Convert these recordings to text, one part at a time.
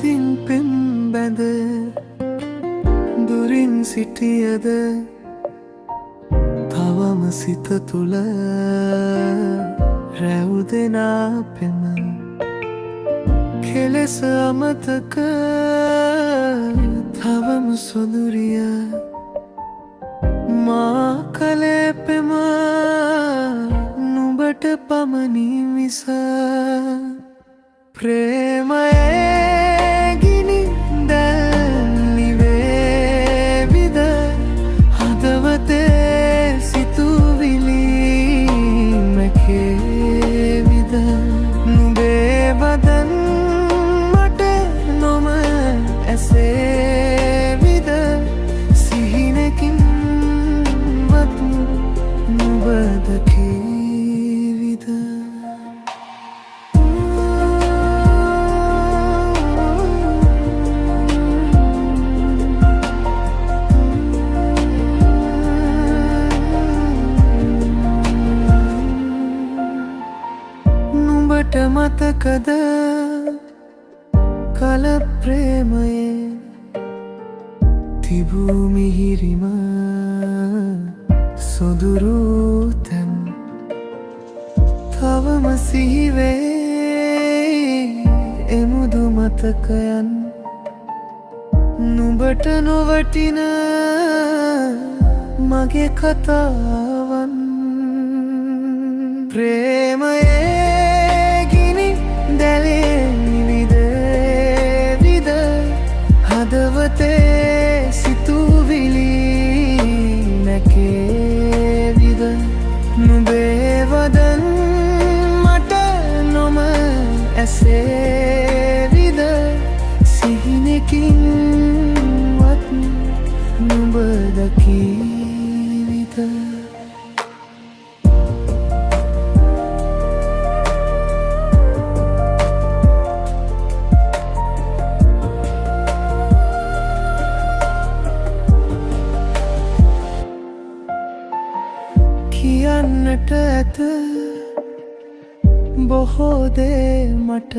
අතින් පෙම් බැඳ දුරින් සිටියද තවම සිත තුළ රැවුදෙනා පෙම කෙලෙස අමතක තවම සොඳුරිය මා කලේ පෙම නුඹට පමණි මිස ප්‍රේමයේ ගිනි දැල් නිවේවිද හදවතේ සිතුවිලි මැකේවිද නුඹේ වදන් මට නොම ඇසේවිද සිහිනකින් වත් නුඹ දකීවිද නුඹට මතකද කල ප්‍රේමයේ තිබූ මිහිරිම සොඳුරු තැන් තවම සිහිවේ එමුදු මතකයන් නුඹට නොවටින මගේ කතාවන් ප්‍රේමයේ ගිනි දැලේ නිවිද විද හදවතේ සිතුවිලි නැකේවිද නුඹේ වදන් මට නොම ඇසේවිද සිහිනකින් වත් නුඹ දකීවිද කියන්නට ඇත බොහෝ දේ මට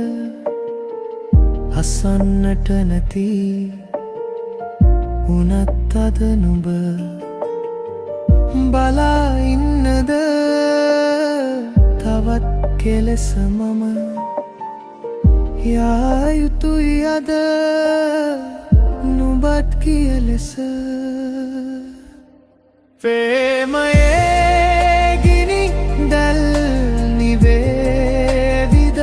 අසන්නට නැති උනත් අද නුඹ බලා ඉන්නද තවත් කෙලෙස මම යා යුතුයි අද නුඹත් කියලෙස ප්‍රේමයේ ගිනි දැල් නිවේවිද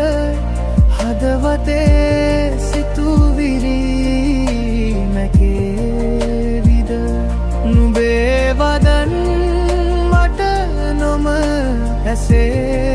හදවතේ සිතුවිලි මැකේවිද නුඹේ වදන් මට නොම ඇසේ